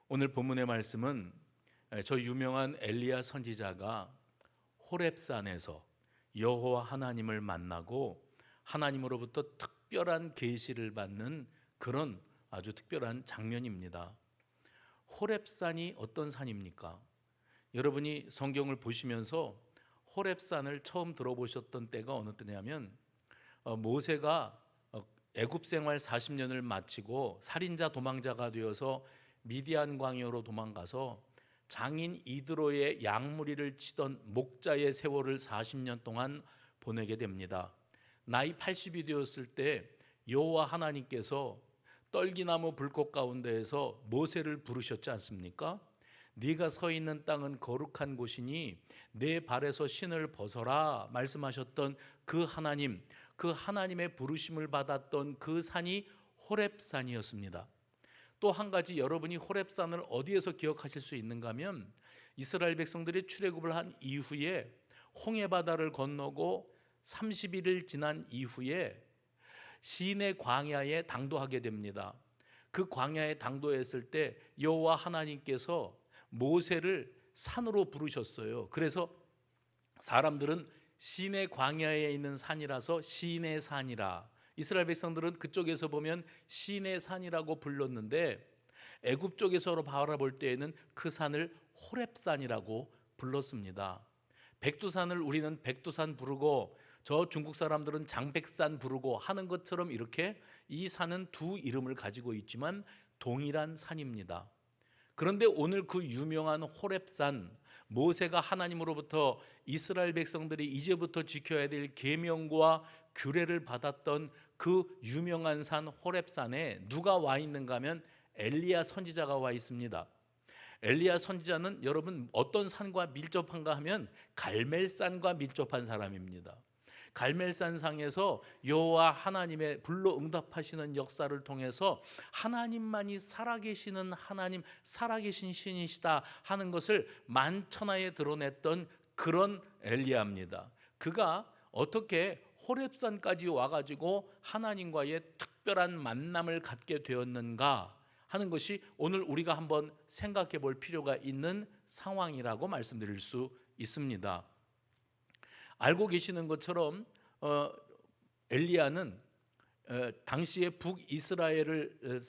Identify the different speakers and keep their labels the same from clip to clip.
Speaker 1: 오늘 본문의 말씀은 저 유명한 엘리야 선지자가 호렙산에서 여호와 하나님을 만나고 하나님으로부터 특별한 계시를 받는 그런 아주 특별한 장면입니다. 호렙산이 어떤 산입니까? 여러분이 성경을 보시면서 호렙산을 처음 들어보셨던 때가 어느 때냐면 모세가 애굽 생활 40년을 마치고 살인자 도망자가 되어서 미디안 광야로 도망가서 장인 이드로의 양무리를 치던 목자의 세월을 40년 동안 보내게 됩니다. 나이 80이 되었을 때 여호와 하나님께서 떨기나무 불꽃 가운데에서 모세를 부르셨지 않습니까? 네가 서 있는 땅은 거룩한 곳이니 내 발에서 신을 벗어라 말씀하셨던 그 하나님, 그 하나님의 부르심을 받았던 그 산이 호렙산이었습니다. 또 한 가지 여러분이 호렙산을 어디에서 기억하실 수 있는가 하면 이스라엘 백성들이 출애굽을 한 이후에 홍해바다를 건너고 30일을 지난 이후에 시내 광야에 당도하게 됩니다. 그 광야에 당도했을 때 여호와 하나님께서 모세를 산으로 부르셨어요. 그래서 사람들은 시내 광야에 있는 산이라서 시내 산이라, 이스라엘 백성들은 그쪽에서 보면 시내 산이라고 불렀는데 애굽 쪽에서 바라볼 때에는 그 산을 호렙산이라고 불렀습니다. 백두산을 우리는 백두산 부르고 저 중국 사람들은 장백산 부르고 하는 것처럼 이렇게 이 산은 두 이름을 가지고 있지만 동일한 산입니다. 그런데 오늘 그 유명한 호렙산, 모세가 하나님으로부터 이스라엘 백성들이 이제부터 지켜야 될 계명과 규례를 받았던 그 유명한 산 호렙산에 누가 와 있는가 하면 엘리야 선지자가 와 있습니다. 엘리야 선지자는 여러분 어떤 산과 밀접한가 하면 갈멜산과 밀접한 사람입니다. 갈멜산 상에서 여호와 하나님의 불로 응답하시는 역사를 통해서 하나님만이 살아계시는 하나님, 살아계신 신이시다 하는 것을 만천하에 드러냈던 그런 엘리야입니다. 그가 어떻게 호렙산까지 와가지고 하나님과의 특별한 만남을 갖게 되었는가 하는 것이 오늘 우리가 한번 생각해 볼 필요가 있는 상황이라고 말씀드릴 수 있습니다. 알고 계시는 것처럼 엘리야는 당시에 북이스라엘을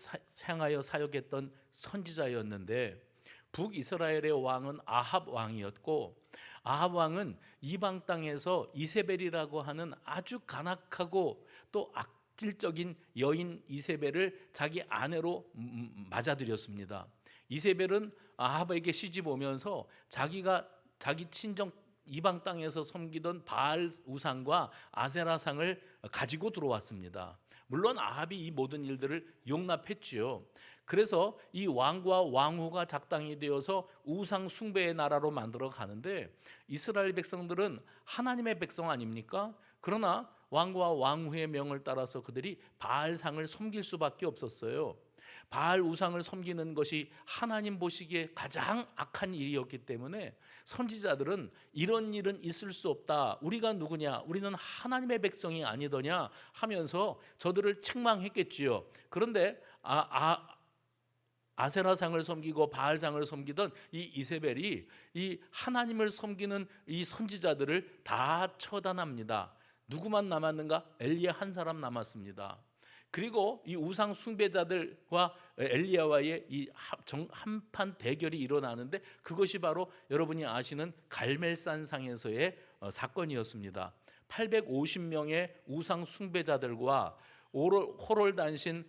Speaker 1: 향하여 사역했던 선지자였는데 북이스라엘의 왕은 아합 왕이었고 아합 왕은 이방 땅에서 이세벨이라고 하는 아주 간악하고 또 악질적인 여인 이세벨을 자기 아내로 맞아들였습니다. 이세벨은 아합에게 시집 오면서 자기 친정 이방 땅에서 섬기던 바알 우상과 아세라상을 가지고 들어왔습니다. 물론 아합이 이 모든 일들을 용납했지요. 그래서 이 왕과 왕후가 작당이 되어서 우상 숭배의 나라로 만들어 가는데 이스라엘 백성들은 하나님의 백성 아닙니까? 그러나 왕과 왕후의 명을 따라서 그들이 바알상을 섬길 수밖에 없었어요. 바알 우상을 섬기는 것이 하나님 보시기에 가장 악한 일이었기 때문에 선지자들은 이런 일은 있을 수 없다. 우리가 누구냐? 우리는 하나님의 백성이 아니더냐 하면서 저들을 책망했겠지요. 그런데 아세라상을 섬기고 바알상을 섬기던 이 이세벨이 이 하나님을 섬기는 이 선지자들을 다 처단합니다. 누구만 남았는가? 엘리야 한 사람 남았습니다. 그리고 이 우상 숭배자들과 엘리야와의 이 한판 대결이 일어나는데 그것이 바로 여러분이 아시는 갈멜산상에서의 사건이었습니다. 850명의 우상 숭배자들과 호롤단신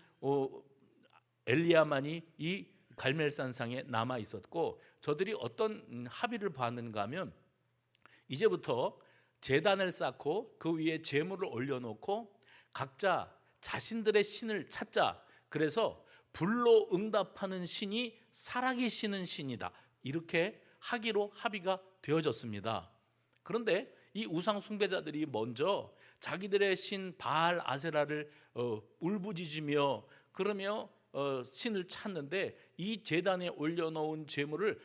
Speaker 1: 엘리야만이 이 갈멜산상에 남아 있었고 저들이 어떤 합의를 봤는가 하면 이제부터 제단을 쌓고 그 위에 제물을 올려놓고 각자 자신들의 신을 찾자. 그래서 불로 응답하는 신이 살아계시는 신이다. 이렇게 하기로 합의가 되어졌습니다. 그런데 이 우상 숭배자들이 먼저 자기들의 신 바알 아세라를 울부짖으며 그러며 신을 찾는데 이 제단에 올려놓은 제물을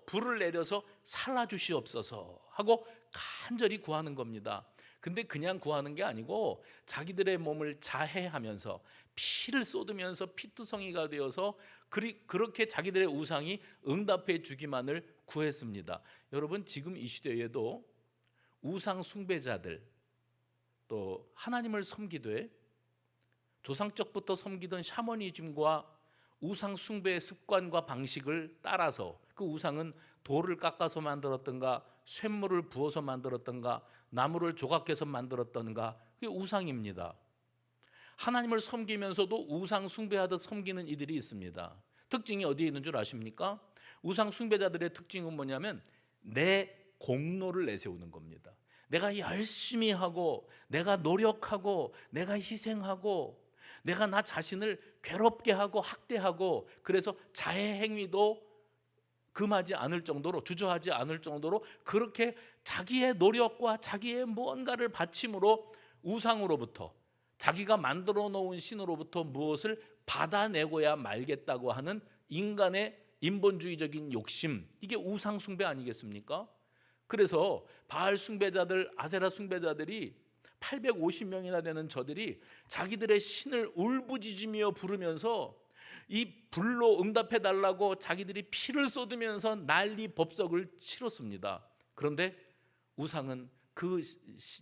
Speaker 1: 불을 내려서 살아주시옵소서 하고 간절히 구하는 겁니다. 근데 그냥 구하는 게 아니고 자기들의 몸을 자해하면서 피를 쏟으면서 피투성이가 되어서 그렇게 자기들의 우상이 응답해 주기만을 구했습니다. 여러분, 지금 이 시대에도 우상 숭배자들, 또 하나님을 섬기되 조상적부터 섬기던 샤머니즘과 우상 숭배의 습관과 방식을 따라서, 그 우상은 돌을 깎아서 만들었던가 쇳물을 부어서 만들었던가 나무를 조각해서 만들었던가, 그게 우상입니다. 하나님을 섬기면서도 우상 숭배하듯 섬기는 이들이 있습니다. 특징이 어디에 있는 줄 아십니까? 우상 숭배자들의 특징은 뭐냐면 내 공로를 내세우는 겁니다. 내가 열심히 하고, 내가 노력하고, 내가 희생하고, 내가 나 자신을 괴롭게 하고 학대하고, 그래서 자해 행위도 금하지 않을 정도로, 주저하지 않을 정도로 그렇게 자기의 노력과 자기의 무언가를 바침으로 우상으로부터, 자기가 만들어 놓은 신으로부터 무엇을 받아내고야 말겠다고 하는 인간의 인본주의적인 욕심, 이게 우상 숭배 아니겠습니까? 그래서 바알 숭배자들, 아세라 숭배자들이 850명이나 되는 저들이 자기들의 신을 울부짖으며 부르면서 이 불로 응답해 달라고 자기들이 피를 쏟으면서 난리 법석을 치렀습니다. 그런데 우상은,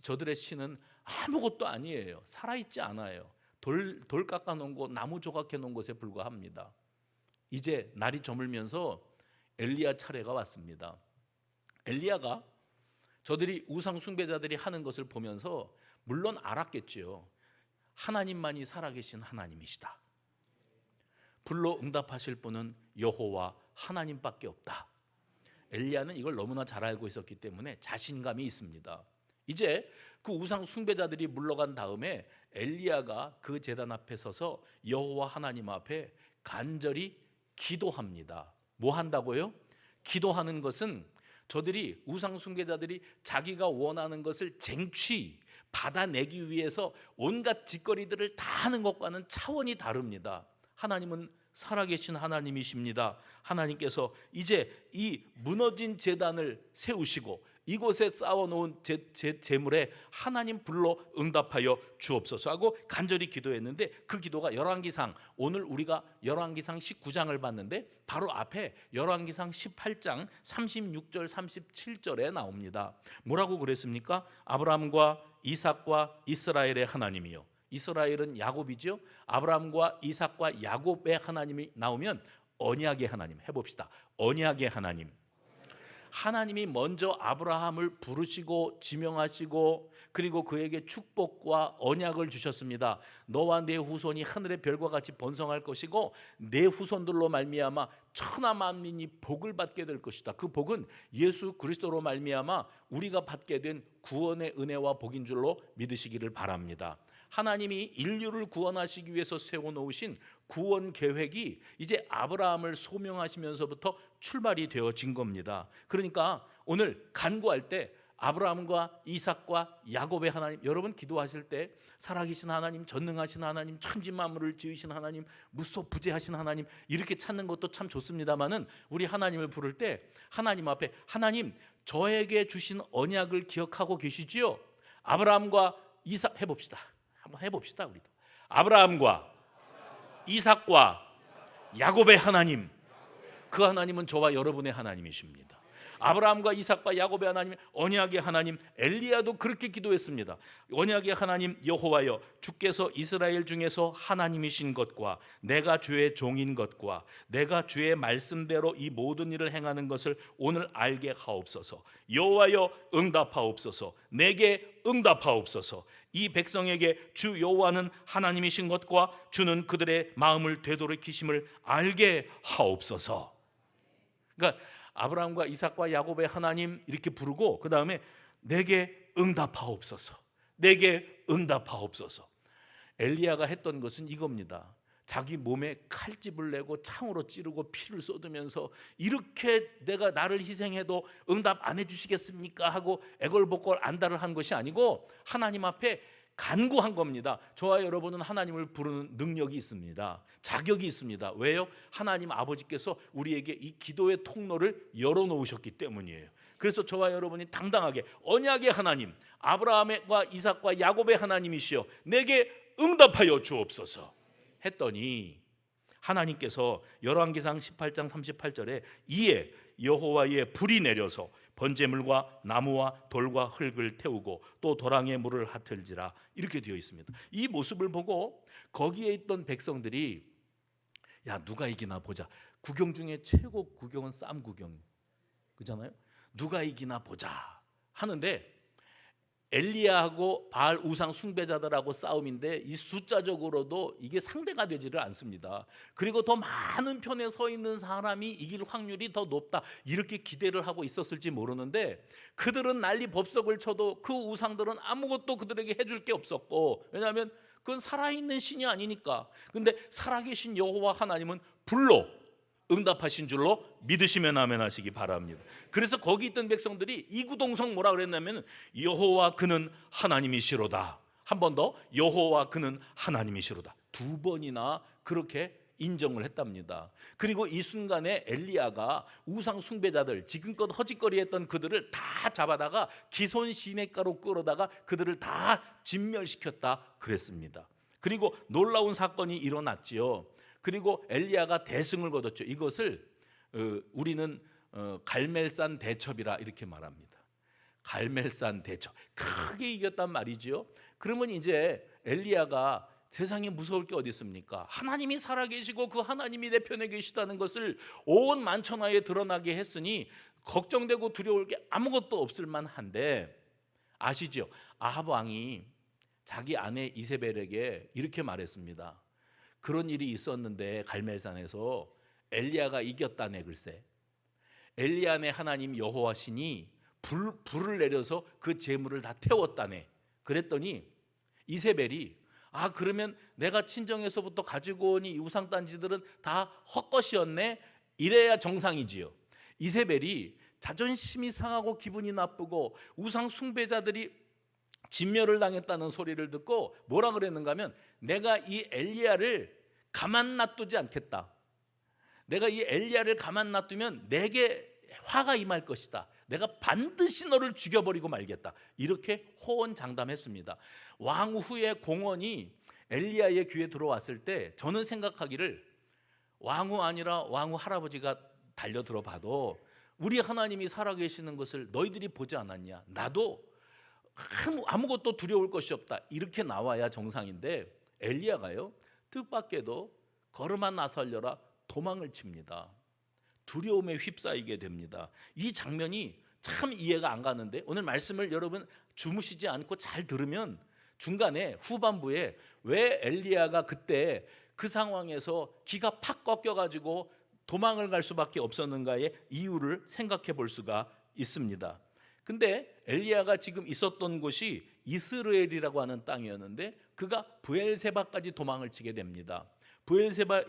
Speaker 1: 저들의 신은 아무것도 아니에요. 살아있지 않아요. 돌 깎아 놓은 곳, 나무 조각해 놓은 것에 불과합니다. 이제 날이 저물면서 엘리야 차례가 왔습니다. 엘리야가 저들이 우상 숭배자들이 하는 것을 보면서 물론 알았겠지요. 하나님만이 살아계신 하나님이시다. 불로 응답하실 분은 여호와 하나님밖에 없다. 엘리야는 이걸 너무나 잘 알고 있었기 때문에 자신감이 있습니다. 이제 그 우상 숭배자들이 물러간 다음에 엘리야가 그 제단 앞에 서서 여호와 하나님 앞에 간절히 기도합니다. 뭐 한다고요? 기도하는 것은 저들이, 우상 숭배자들이 자기가 원하는 것을 쟁취 받아내기 위해서 온갖 짓거리들을 다 하는 것과는 차원이 다릅니다. 하나님은 살아계신 하나님이십니다. 하나님께서 이제 이 무너진 제단을 세우시고 이곳에 쌓아놓은 제물에 하나님 불로 응답하여 주옵소서 하고 간절히 기도했는데, 그 기도가 열왕기상, 오늘 우리가 열왕기상 19장을 봤는데 바로 앞에 열왕기상 18장 36절 37절에 나옵니다. 뭐라고 그랬습니까? 아브라함과 이삭과 이스라엘의 하나님이요. 이스라엘은 야곱이죠. 아브라함과 이삭과 야곱의 하나님이 나오면 언약의 하나님, 해봅시다. 언약의 하나님. 하나님이 먼저 아브라함을 부르시고 지명하시고 그리고 그에게 축복과 언약을 주셨습니다. 너와 내 후손이 하늘의 별과 같이 번성할 것이고 내 후손들로 말미암아 천하 만민이 복을 받게 될 것이다. 그 복은 예수 그리스도로 말미암아 우리가 받게 된 구원의 은혜와 복인 줄로 믿으시기를 바랍니다. 하나님이 인류를 구원하시기 위해서 세워놓으신 구원 계획이 이제 아브라함을 소명하시면서부터 출발이 되어진 겁니다. 그러니까 오늘 간구할 때 아브라함과 이삭과 야곱의 하나님, 여러분 기도하실 때 살아계신 하나님, 전능하신 하나님, 천지만물을 지으신 하나님, 무소부재하신 하나님, 이렇게 찾는 것도 참 좋습니다만은 우리 하나님을 부를 때 하나님 앞에, 하나님 저에게 주신 언약을 기억하고 계시지요? 아브라함과 이삭, 해봅시다. 한번 해봅시다. 우리도 아브라함과 이삭과 야곱의 하나님, 그 하나님은 저와 여러분의 하나님이십니다. 아브라함과 이삭과 야곱의 하나님, 언약의 하나님. 엘리야도 그렇게 기도했습니다. 언약의 하나님 여호와여, 주께서 이스라엘 중에서 하나님이신 것과 내가 주의 종인 것과 내가 주의 말씀대로 이 모든 일을 행하는 것을 오늘 알게 하옵소서. 여호와여 응답하옵소서. 내게 응답하옵소서. 이 백성에게 주 여호와는 하나님이신 것과 주는 그들의 마음을 되돌이키심을 알게 하옵소서. 그러니까 아브라함과 이삭과 야곱의 하나님 이렇게 부르고 그 다음에 내게 응답하옵소서. 내게 응답하옵소서. 엘리야가 했던 것은 이겁니다. 자기 몸에 칼집을 내고 창으로 찌르고 피를 쏟으면서 이렇게 내가 나를 희생해도 응답 안 해주시겠습니까 하고 애걸복걸 안달을 한 것이 아니고 하나님 앞에 간구한 겁니다. 저와 여러분은 하나님을 부르는 능력이 있습니다. 자격이 있습니다. 왜요? 하나님 아버지께서 우리에게 이 기도의 통로를 열어놓으셨기 때문이에요. 그래서 저와 여러분이 당당하게 언약의 하나님, 아브라함과 이삭과 야곱의 하나님이시여 내게 응답하여 주옵소서 했더니 하나님께서 열왕기상 18장 38절에 이에 여호와의 불이 내려서 번제물과 나무와 돌과 흙을 태우고 또 도랑에 물을 핫을지라 이렇게 되어 있습니다. 이 모습을 보고 거기에 있던 백성들이 야 누가 이기나 보자. 구경 중에 최고 구경은 쌈 구경 그잖아요. 누가 이기나 보자 하는데 엘리야하고 바알 우상 숭배자들하고 싸움인데 이 숫자적으로도 이게 상대가 되지를 않습니다. 그리고 더 많은 편에 서 있는 사람이 이길 확률이 더 높다 이렇게 기대를 하고 있었을지 모르는데 그들은 난리 법석을 쳐도 그 우상들은 아무것도 그들에게 해줄 게 없었고 왜냐하면 그건 살아있는 신이 아니니까. 근데 살아계신 여호와 하나님은 불로 응답하신 줄로 믿으시면 아멘 하시기 바랍니다. 그래서 거기 있던 백성들이 이구동성 뭐라 그랬냐면 여호와 그는 하나님이시로다. 한 번 더 여호와 그는 하나님이시로다. 두 번이나 그렇게 인정을 했답니다. 그리고 이 순간에 엘리야가 우상 숭배자들 지금껏 허짓거리했던 그들을 다 잡아다가 기손 시냇가로 끌어다가 그들을 다 진멸시켰다 그랬습니다. 그리고 놀라운 사건이 일어났지요. 그리고 엘리야가 대승을 거뒀죠. 이것을 우리는 갈멜산 대첩이라 이렇게 말합니다. 갈멜산 대첩 크게 이겼단 말이죠. 그러면 이제 엘리야가 세상에 무서울 게 어디 있습니까? 하나님이 살아계시고 그 하나님이 내 편에 계시다는 것을 온 만천하에 드러나게 했으니 걱정되고 두려울 게 아무것도 없을 만한데 아시죠? 아합 왕이 자기 아내 이세벨에게 이렇게 말했습니다. 그런 일이 있었는데 갈멜산에서 엘리야가 이겼다네. 글쎄 엘리야네 하나님 여호와 신이 불을 내려서 그 재물을 다 태웠다네. 그랬더니 이세벨이 그러면 내가 친정에서부터 가지고 온 이 우상단지들은 다 헛것이었네 이래야 정상이지요. 이세벨이 자존심이 상하고 기분이 나쁘고 우상 숭배자들이 진멸을 당했다는 소리를 듣고 뭐라 그랬는가 하면 내가 이 엘리야를 가만 놔두지 않겠다. 내가 이 엘리야를 가만 놔두면 내게 화가 임할 것이다. 내가 반드시 너를 죽여버리고 말겠다. 이렇게 호언장담했습니다. 왕 후의 공언이 엘리야의 귀에 들어왔을 때 저는 생각하기를 왕후 아니라 왕후 할아버지가 달려들어 봐도 우리 하나님이 살아계시는 것을 너희들이 보지 않았냐. 나도 아무것도 두려울 것이 없다. 이렇게 나와야 정상인데 엘리야가요 뜻밖에도 걸음아 나살려라 도망을 칩니다. 두려움에 휩싸이게 됩니다. 이 장면이 참 이해가 안 가는데 오늘 말씀을 여러분 주무시지 않고 잘 들으면 중간에 후반부에 왜 엘리야가 그때 그 상황에서 기가 팍 꺾여가지고 도망을 갈 수밖에 없었는가의 이유를 생각해 볼 수가 있습니다. 근데 엘리야가 지금 있었던 곳이 이스라엘이라고 하는 땅이었는데 그가 브엘세바까지 도망을 치게 됩니다.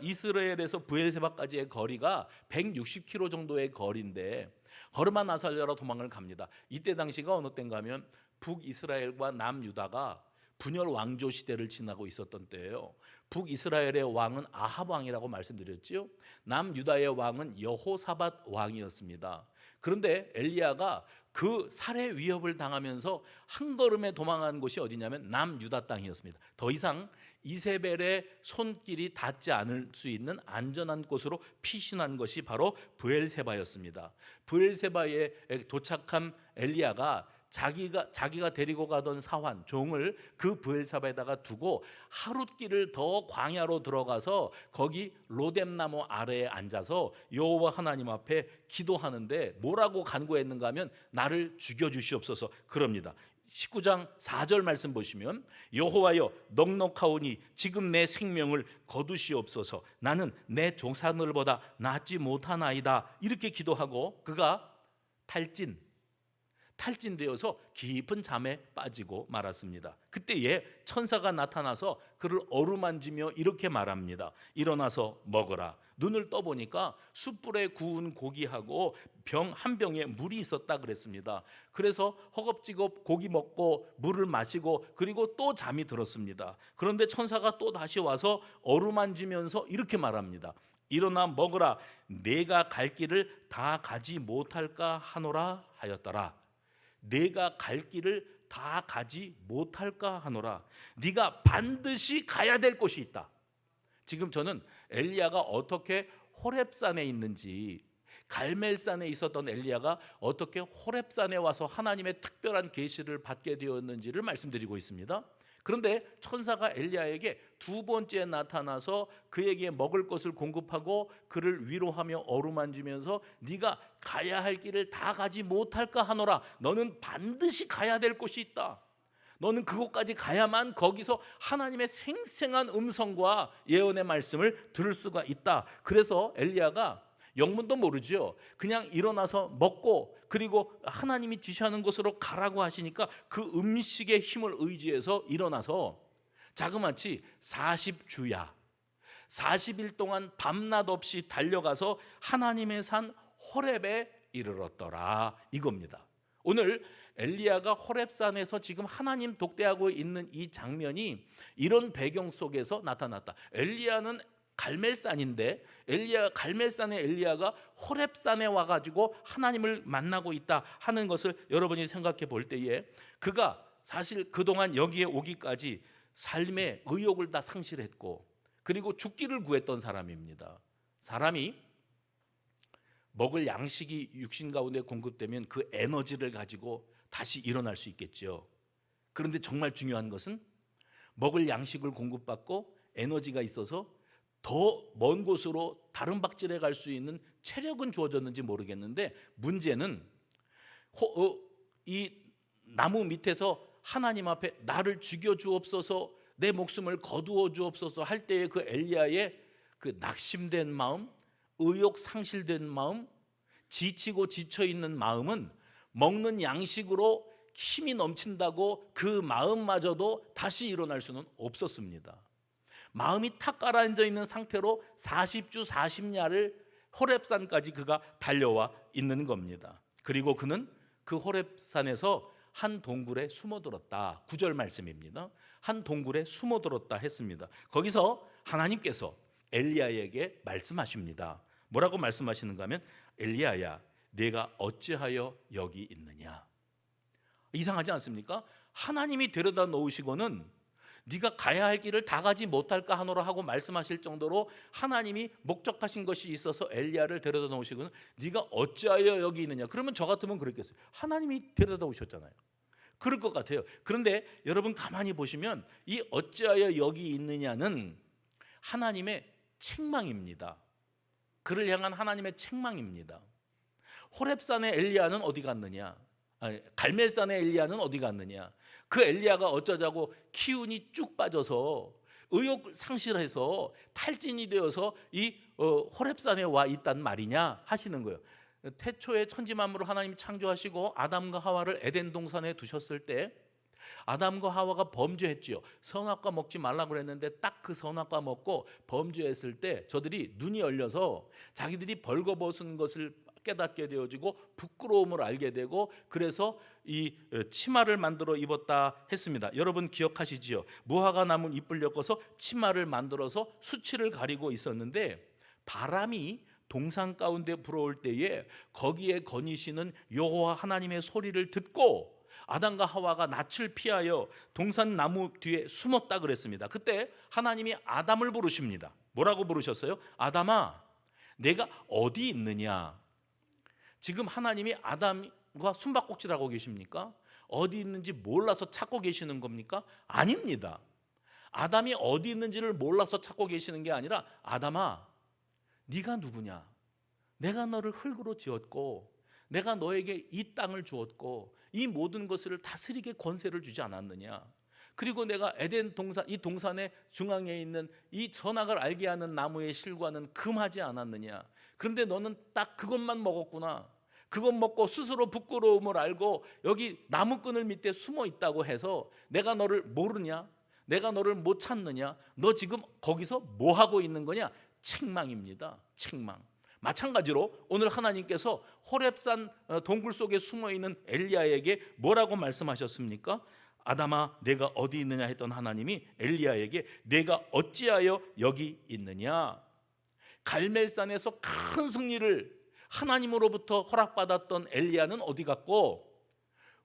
Speaker 1: 이스라엘에서 브엘세바까지의 거리가 160km 정도의 거리인데 걸음아 나살려라 도망을 갑니다. 이때 당시가 어느 때인가 하면 북이스라엘과 남유다가 분열 왕조 시대를 지나고 있었던 때예요. 북이스라엘의 왕은 아합 왕이라고 말씀드렸죠. 남유다의 왕은 여호사밧 왕이었습니다. 그런데 엘리야가 그 살해 위협을 당하면서 한 걸음에 도망한 곳이 어디냐면 남유다 땅이었습니다. 더 이상 이세벨의 손길이 닿지 않을 수 있는 안전한 곳으로 피신한 것이 바로 브엘세바였습니다. 브엘세바에 도착한 엘리야가 자기가 데리고 가던 사환 종을 그 브엘세바에다가 두고 하룻길을 더 광야로 들어가서 거기 로뎀나무 아래에 앉아서 여호와 하나님 앞에 기도하는데 뭐라고 간구했는가 하면 나를 죽여주시옵소서 그럽니다. 19장 4절 말씀 보시면 여호와여 넉넉하오니 지금 내 생명을 거두시옵소서 나는 내 조상들보다 낫지 못하나이다 이렇게 기도하고 그가 탈진되어서 깊은 잠에 빠지고 말았습니다. 그때에 천사가 나타나서 그를 어루만지며 이렇게 말합니다. 일어나서 먹어라. 눈을 떠보니까 숯불에 구운 고기하고 한 병에 물이 있었다 그랬습니다. 그래서 허겁지겁 고기 먹고 물을 마시고 그리고 또 잠이 들었습니다. 그런데 천사가 또 다시 와서 어루만지면서 이렇게 말합니다. 일어나 먹으라. 내가 갈 길을 다 가지 못할까 하노라 하였더라. 내가 갈 길을 다 가지 못할까 하노라. 네가 반드시 가야 될 곳이 있다. 지금 저는 엘리야가 어떻게 호렙산에 있는지, 갈멜산에 있었던 엘리야가 어떻게 호렙산에 와서 하나님의 특별한 계시를 받게 되었는지를 말씀드리고 있습니다. 그런데 천사가 엘리야에게 두 번째 나타나서 그에게 먹을 것을 공급하고 그를 위로하며 어루만지면서 네가 가야 할 길을 다 가지 못할까 하노라. 너는 반드시 가야 될 곳이 있다. 너는 그곳까지 가야만 거기서 하나님의 생생한 음성과 예언의 말씀을 들을 수가 있다. 그래서 엘리야가 영문도 모르죠. 그냥 일어나서 먹고 그리고 하나님이 지시하는 곳으로 가라고 하시니까 그 음식의 힘을 의지해서 일어나서 자그마치 40주야 40일 동안 밤낮 없이 달려가서 하나님의 산 호렙에 이르렀더라, 이겁니다. 오늘 엘리야가 호렙산에서 지금 하나님 독대하고 있는 이 장면이 이런 배경 속에서 나타났다. 엘리야는 갈멜산인데 갈멜산의 엘리야가 호렙산에 와가지고 하나님을 만나고 있다 하는 것을 여러분이 생각해 볼 때에 그가 사실 그동안 여기에 오기까지 삶의 의욕을 다 상실했고 그리고 죽기를 구했던 사람입니다. 사람이 먹을 양식이 육신 가운데 공급되면 그 에너지를 가지고 다시 일어날 수 있겠죠. 그런데 정말 중요한 것은 먹을 양식을 공급받고 에너지가 있어서 더 먼 곳으로 다른 박질에 갈 수 있는 체력은 주어졌는지 모르겠는데 문제는 이 나무 밑에서 하나님 앞에 나를 죽여 주옵소서, 내 목숨을 거두어 주옵소서 할 때의 그 엘리야의 그 낙심된 마음, 의욕 상실된 마음, 지치고 지쳐 있는 마음은 먹는 양식으로 힘이 넘친다고 그 마음마저도 다시 일어날 수는 없었습니다. 마음이 탁 가라앉아 있는 상태로 40주 40야를 호렙산까지 그가 달려와 있는 겁니다. 그리고 그는 그 호렙산에서 한 동굴에 숨어들었다. 9절 말씀입니다. 한 동굴에 숨어들었다 했습니다. 거기서 하나님께서 엘리야에게 말씀하십니다. 뭐라고 말씀하시는가 하면 엘리야야, 내가 어찌하여 여기 있느냐. 이상하지 않습니까? 하나님이 데려다 놓으시고는 네가 가야 할 길을 다 가지 못할까 하노라 하고 말씀하실 정도로 하나님이 목적하신 것이 있어서 엘리야를 데려다 놓으시고는 네가 어찌하여 여기 있느냐. 그러면 저 같으면 그랬겠어요. 하나님이 데려다 오셨잖아요. 그럴 것 같아요. 그런데 여러분 가만히 보시면 이 어찌하여 여기 있느냐는 하나님의 책망입니다. 그를 향한 하나님의 책망입니다. 호렙산의 엘리야는 어디 갔느냐? 갈멜산의 엘리야는 어디 갔느냐? 그 엘리야가 어쩌자고 기운이 쭉 빠져서 의욕 상실해서 탈진이 되어서 이 호렙산에 와 있단 말이냐 하시는 거예요. 태초에 천지만물을 하나님이 창조하시고 아담과 하와를 에덴 동산에 두셨을 때 아담과 하와가 범죄했지요. 선악과 먹지 말라고 그랬는데 딱 그 선악과 먹고 범죄했을 때 저들이 눈이 열려서 자기들이 벌거벗은 것을 깨닫게 되어지고 부끄러움을 알게 되고 그래서 이 치마를 만들어 입었다 했습니다. 여러분 기억하시지요? 무화과 나무 잎을 엮어서 치마를 만들어서 수치를 가리고 있었는데 바람이 동산 가운데 불어올 때에 거기에 거니시는 여호와 하나님의 소리를 듣고 아담과 하와가 낯을 피하여 동산 나무 뒤에 숨었다 그랬습니다. 그때 하나님이 아담을 부르십니다. 뭐라고 부르셨어요? 아담아, 내가 어디 있느냐? 지금 하나님이 아담과 숨바꼭질하고 계십니까? 어디 있는지 몰라서 찾고 계시는 겁니까? 아닙니다. 아담이 어디 있는지를 몰라서 찾고 계시는 게 아니라 아담아, 네가 누구냐? 내가 너를 흙으로 지었고 내가 너에게 이 땅을 주었고 이 모든 것을 다스리게 권세를 주지 않았느냐? 그리고 내가 에덴 동산, 이 동산의 중앙에 있는 이 선악을 알게 하는 나무의 실과는 금하지 않았느냐? 그런데 너는 딱 그것만 먹었구나. 그것 먹고 스스로 부끄러움을 알고 여기 나무끈을 밑에 숨어 있다고 해서 내가 너를 모르냐? 내가 너를 못 찾느냐? 너 지금 거기서 뭐 하고 있는 거냐? 책망입니다. 책망. 마찬가지로 오늘 하나님께서 호렙산 동굴 속에 숨어 있는 엘리야에게 뭐라고 말씀하셨습니까? 아담아, 내가 어디 있느냐 했던 하나님이 엘리야에게 내가 어찌하여 여기 있느냐? 갈멜산에서 큰 승리를 하나님으로부터 허락받았던 엘리야는 어디 갔고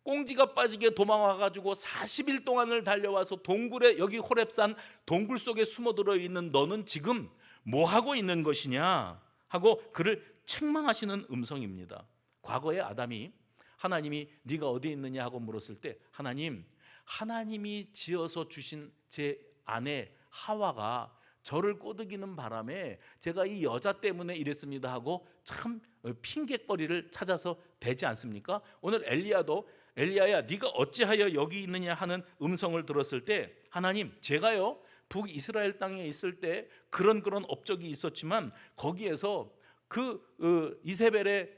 Speaker 1: 꽁지가 빠지게 도망와가지고 40일 동안을 달려와서 동굴에, 여기 호렙산 동굴 속에 숨어들어 있는 너는 지금 뭐 하고 있는 것이냐 하고 그를 책망하시는 음성입니다. 과거에 아담이 하나님이 네가 어디 있느냐 하고 물었을 때 하나님이 지어서 주신 제 아내 하와가 저를 꼬드기는 바람에 제가 이 여자 때문에 이랬습니다 하고 참 핑계거리를 찾아서 대지 않습니까? 오늘 엘리야야 네가 어찌하여 여기 있느냐 하는 음성을 들었을 때 하나님, 제가요 북이스라엘 땅에 있을 때 그런 업적이 있었지만 거기에서 이세벨의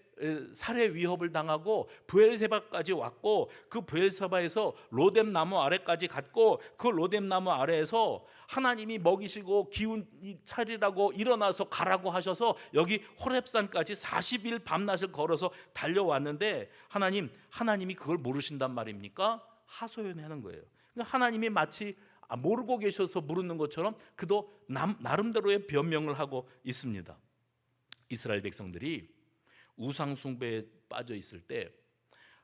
Speaker 1: 살해 위협을 당하고 브엘세바까지 왔고 그 브엘세바에서 로뎀 나무 아래까지 갔고 그 로뎀 나무 아래에서 하나님이 먹이시고 기운 차리라고 일어나서 가라고 하셔서 여기 호렙산까지 40일 밤낮을 걸어서 달려왔는데 하나님이 그걸 모르신단 말입니까? 하소연하는 거예요. 그러니까 하나님이 마치 모르고 계셔서 모르는 것처럼 그도 나름대로의 변명을 하고 있습니다. 이스라엘 백성들이 우상 숭배에 빠져 있을 때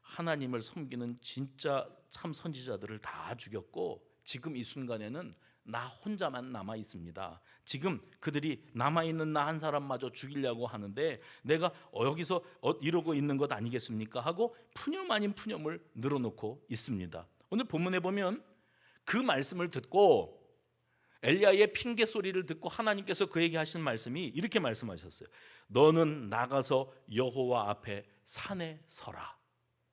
Speaker 1: 하나님을 섬기는 진짜 참 선지자들을 다 죽였고 지금 이 순간에는 나 혼자만 남아 있습니다. 지금 그들이 남아 있는 나 한 사람마저 죽이려고 하는데 내가 여기서 이러고 있는 것 아니겠습니까? 하고 푸념 아닌 푸념을 늘어놓고 있습니다. 오늘 본문에 보면 그 말씀을 듣고 엘리야의 핑계 소리를 듣고 하나님께서 그에게 하신 말씀이 이렇게 말씀하셨어요. 너는 나가서 여호와 앞에 산에 서라.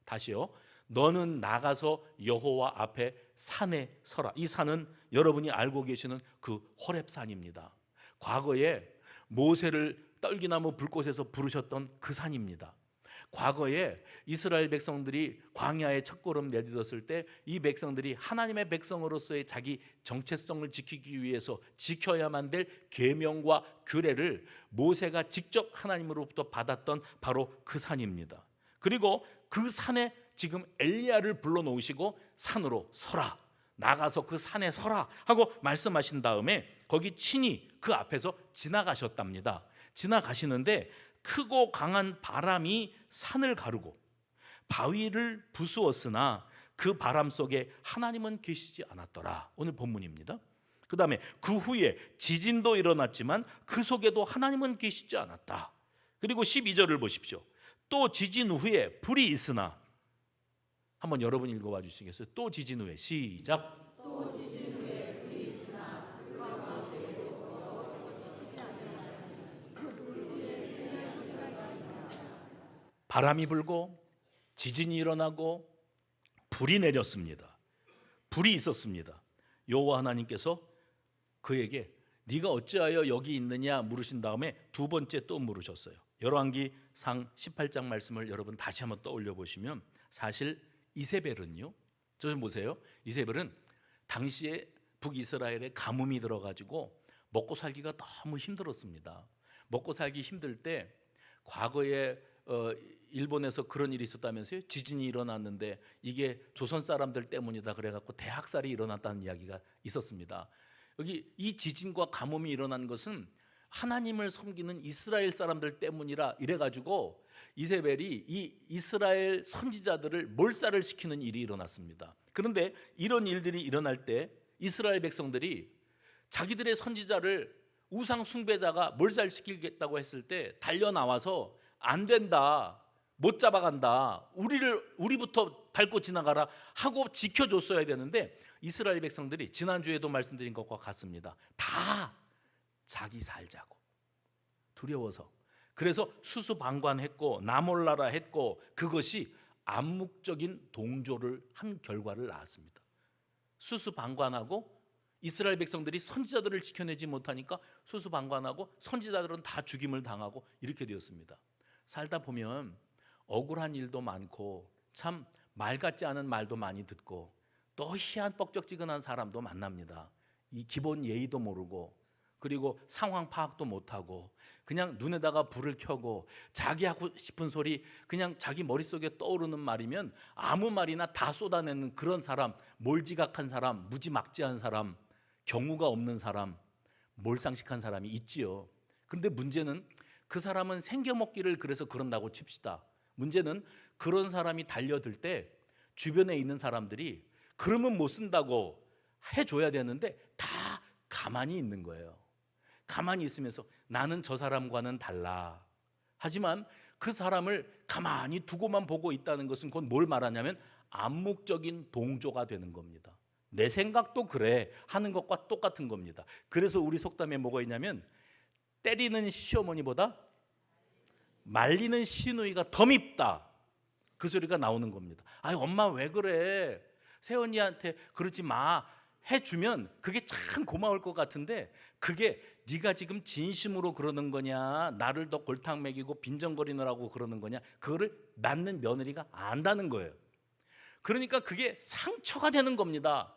Speaker 1: 다시요. 너는 나가서 여호와 앞에 산에 서라. 이 산은 여러분이 알고 계시는 그 호렙산입니다. 과거에 모세를 떨기나무 불꽃에서 부르셨던 그 산입니다. 과거에 이스라엘 백성들이 광야에 첫걸음 내딛었을 때 이 백성들이 하나님의 백성으로서의 자기 정체성을 지키기 위해서 지켜야만 될 계명과 규례를 모세가 직접 하나님으로부터 받았던 바로 그 산입니다. 그리고 그 산에 지금 엘리야를 불러놓으시고 산으로 서라, 나가서 그 산에 서라 하고 말씀하신 다음에 거기 친히 그 앞에서 지나가셨답니다. 지나가시는데 크고 강한 바람이 산을 가르고 바위를 부수었으나 그 바람 속에 하나님은 계시지 않았더라. 오늘 본문입니다. 그 다음에 그 후에 지진도 일어났지만 그 속에도 하나님은 계시지 않았다. 그리고 12절을 보십시오. 또 지진 후에 불이 있으나, 한번 여러분 읽어봐 주시겠어요? 또 지진 후에, 시작.
Speaker 2: 또 지진 후에 불이 있으나
Speaker 1: 바람이 불고 지진이 일어나고 불이 내렸습니다. 불이 있었습니다. 여호와 하나님께서 그에게 네가 어찌하여 여기 있느냐 물으신 다음에 두 번째 또 물으셨어요. 열왕기상 18장 말씀을 여러분 다시 한번 떠올려 보시면 사실 이세벨은요, 저 좀 보세요. 이세벨은 당시에 북이스라엘에 가뭄이 들어가지고 먹고 살기가 너무 힘들었습니다. 먹고 살기 힘들 때 과거에 일본에서 그런 일이 있었다면서요. 지진이 일어났는데 이게 조선 사람들 때문이다 그래갖고 대학살이 일어났다는 이야기가 있었습니다. 여기 이 지진과 가뭄이 일어난 것은 하나님을 섬기는 이스라엘 사람들 때문이라 이래가지고 이세벨이 이 이스라엘 선지자들을 몰살을 시키는 일이 일어났습니다. 그런데 이런 일들이 일어날 때 이스라엘 백성들이 자기들의 선지자를 우상 숭배자가 몰살시키겠다고 했을 때 달려 나와서 안 된다, 못 잡아간다, 우리부터 밟고 지나가라 하고 지켜줬어야 되는데 이스라엘 백성들이 지난주에도 말씀드린 것과 같습니다. 다 자기 살자고 두려워서, 그래서 수수방관했고 나몰라라 했고 그것이 암묵적인 동조를 한 결과를 낳았습니다. 수수방관하고 이스라엘 백성들이 선지자들을 지켜내지 못하니까 수수방관하고 선지자들은 다 죽임을 당하고 이렇게 되었습니다. 살다 보면 억울한 일도 많고 참 말 같지 않은 말도 많이 듣고 또 희한 뻑적지근한 사람도 만납니다. 이 기본 예의도 모르고 그리고 상황 파악도 못하고 그냥 눈에다가 불을 켜고 자기 하고 싶은 소리 그냥 자기 머릿속에 떠오르는 말이면 아무 말이나 다 쏟아내는 그런 사람, 몰지각한 사람, 무지막지한 사람, 경우가 없는 사람, 몰상식한 사람이 있지요. 그런데 문제는 그 사람은 생겨먹기를 그래서 그런다고 칩시다. 문제는 그런 사람이 달려들 때 주변에 있는 사람들이 그러면 못 쓴다고 해줘야 되는데 다 가만히 있는 거예요. 가만히 있으면서 나는 저 사람과는 달라. 하지만 그 사람을 가만히 두고만 보고 있다는 것은 그건 뭘 말하냐면 암묵적인 동조가 되는 겁니다. 내 생각도 그래 하는 것과 똑같은 겁니다. 그래서 우리 속담에 뭐가 있냐면 때리는 시어머니보다 말리는 시누이가 더 밉다. 그 소리가 나오는 겁니다. 아이 엄마 왜 그래? 새언니한테 그러지 마. 해주면 그게 참 고마울 것 같은데 그게 네가 지금 진심으로 그러는 거냐, 나를 더 골탕 먹이고 빈정거리느라고 그러는 거냐, 그거를 낳는 며느리가 안다는 거예요. 그러니까 그게 상처가 되는 겁니다.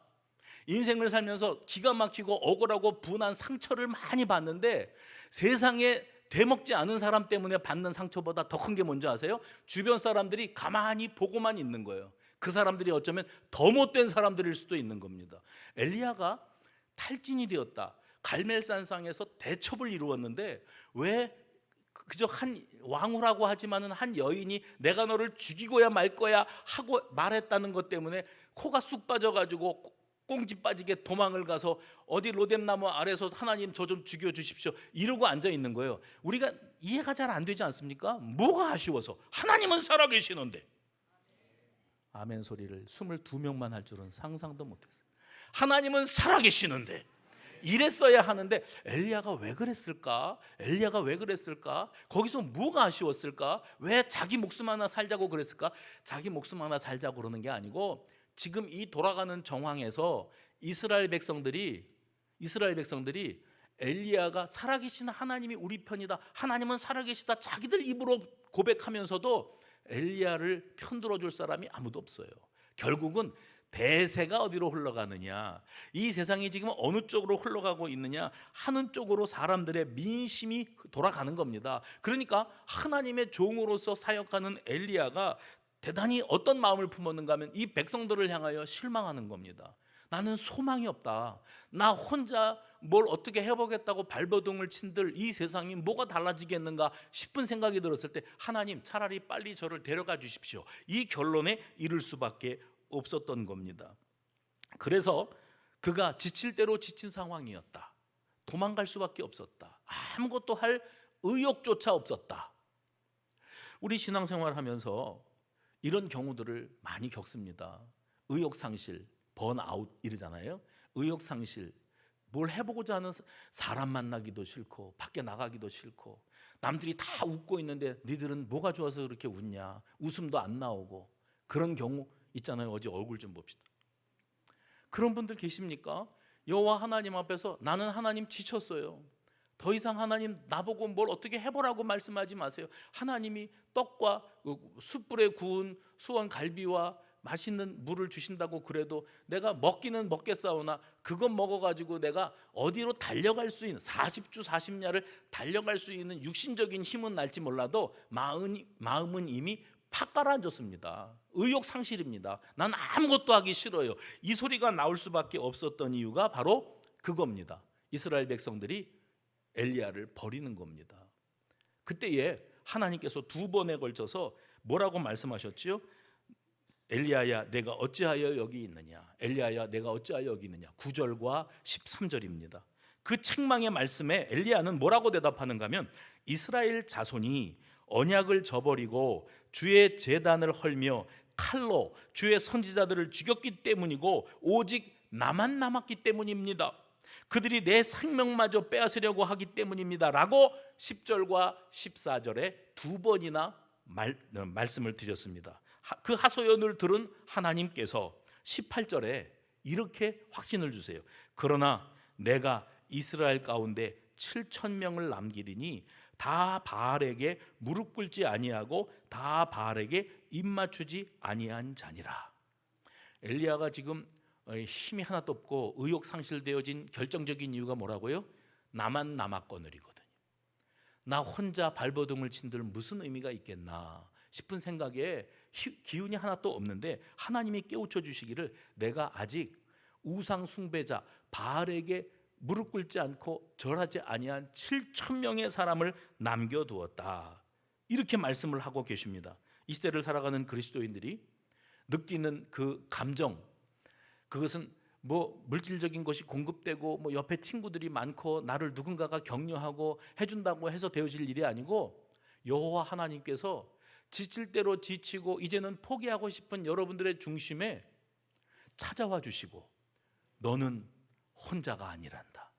Speaker 1: 인생을 살면서 기가 막히고 억울하고 분한 상처를 많이 받는데 세상에 되먹지 않은 사람 때문에 받는 상처보다 더 큰 게 뭔지 아세요? 주변 사람들이 가만히 보고만 있는 거예요. 그 사람들이 어쩌면 더 못된 사람들일 수도 있는 겁니다. 엘리야가 탈진이 되었다. 갈멜산상에서 대첩을 이루었는데 왜 그저 한 왕후라고 하지만은 한 여인이 내가 너를 죽이고야 말 거야 하고 말했다는 것 때문에 코가 쑥 빠져가지고 꽁지 빠지게 도망을 가서 어디 로뎀나무 아래서 하나님 저 좀 죽여주십시오 이러고 앉아 있는 거예요. 우리가 이해가 잘 안 되지 않습니까? 뭐가 아쉬워서? 하나님은 살아계시는데. 아멘 소리를 22명만 할 줄은 상상도 못했어요. 하나님은 살아계시는데 이랬어야 하는데 엘리야가 왜 그랬을까? 엘리야가 왜 그랬을까? 거기서 뭐가 아쉬웠을까? 왜 자기 목숨 하나 살자고 그랬을까? 자기 목숨 하나 살자고 그러는 게 아니고 지금 이 돌아가는 정황에서 이스라엘 백성들이 엘리야가 살아계신 하나님이 우리 편이다, 하나님은 살아계시다 자기들 입으로 고백하면서도 엘리야를 편들어 줄 사람이 아무도 없어요. 결국은 대세가 어디로 흘러가느냐, 이 세상이 지금 어느 쪽으로 흘러가고 있느냐 하는 쪽으로 사람들의 민심이 돌아가는 겁니다. 그러니까 하나님의 종으로서 사역하는 엘리야가 대단히 어떤 마음을 품었는가 하면 이 백성들을 향하여 실망하는 겁니다. 나는 소망이 없다. 나 혼자 뭘 어떻게 해보겠다고 발버둥을 친들 이 세상이 뭐가 달라지겠는가 싶은 생각이 들었을 때 하나님 차라리 빨리 저를 데려가 주십시오. 이 결론에 이를 수밖에 없었던 겁니다. 그래서 그가 지칠 대로 지친 상황이었다. 도망갈 수밖에 없었다. 아무것도 할 의욕조차 없었다. 우리 신앙생활 하면서 이런 경우들을 많이 겪습니다. 의욕상실, 번아웃 이러잖아요. 의욕상실, 뭘 해보고자 하는 사람 만나기도 싫고 밖에 나가기도 싫고 남들이 다 웃고 있는데 니들은 뭐가 좋아서 그렇게 웃냐, 웃음도 안 나오고 그런 경우 있잖아요. 어제 얼굴 좀 봅시다. 그런 분들 계십니까? 여호와 하나님 앞에서 나는 하나님 지쳤어요. 더 이상 하나님 나보고 뭘 어떻게 해보라고 말씀하지 마세요. 하나님이 떡과 숯불에 구운 수원 갈비와 맛있는 물을 주신다고 그래도 내가 먹기는 먹겠사오나 그것 먹어가지고 내가 어디로 달려갈 수 있는 40주 40야를 달려갈 수 있는 육신적인 힘은 날지 몰라도 마음은 이미 팍 가라앉았습니다. 의욕 상실입니다. 난 아무것도 하기 싫어요. 이 소리가 나올 수밖에 없었던 이유가 바로 그겁니다. 이스라엘 백성들이 엘리야를 버리는 겁니다. 그때에 하나님께서 2번에 걸쳐서 뭐라고 말씀하셨지요? 엘리야야 내가 어찌하여 여기 있느냐, 엘리야야 내가 어찌하여 여기 있느냐. 9절과 13절입니다. 그 책망의 말씀에 엘리야는 뭐라고 대답하는가 하면 이스라엘 자손이 언약을 저버리고 주의 제단을 헐며 칼로 주의 선지자들을 죽였기 때문이고 오직 나만 남았기 때문입니다. 그들이 내 생명마저 빼앗으려고 하기 때문입니다 라고 10절과 14절에 2번이나 말씀을 드렸습니다. 그 하소연을 들은 하나님께서 18절에 이렇게 확신을 주세요. 그러나 내가 이스라엘 가운데 7,000명을 남기리니 다 바알에게 무릎 꿇지 아니하고 다 바알에게 입 맞추지 아니한 자니라. 엘리야가 지금 힘이 하나도 없고 의욕 상실되어진 결정적인 이유가 뭐라고요? 나만 남았거늘이거든요. 나 혼자 발버둥을 친들 무슨 의미가 있겠나 싶은 생각에 기운이 하나도 없는데 하나님이 깨우쳐 주시기를 내가 아직 우상 숭배자 바알에게 무릎 꿇지 않고 절하지 아니한 7,000명의 사람을 남겨두었다. 이렇게 말씀을 하고 계십니다. 이 시대를 살아가는 그리스도인들이 느끼는 그 감정, 그것은 뭐 물질적인 것이 공급되고 뭐 옆에 친구들이 많고 나를 누군가가 격려하고 해준다고 해서 되어질 일이 아니고, 여호와 하나님께서 지칠 대로 지치고 이제는 포기하고 싶은 여러분들의 중심에 찾아와 주시고, 너는 혼자가 아니란다,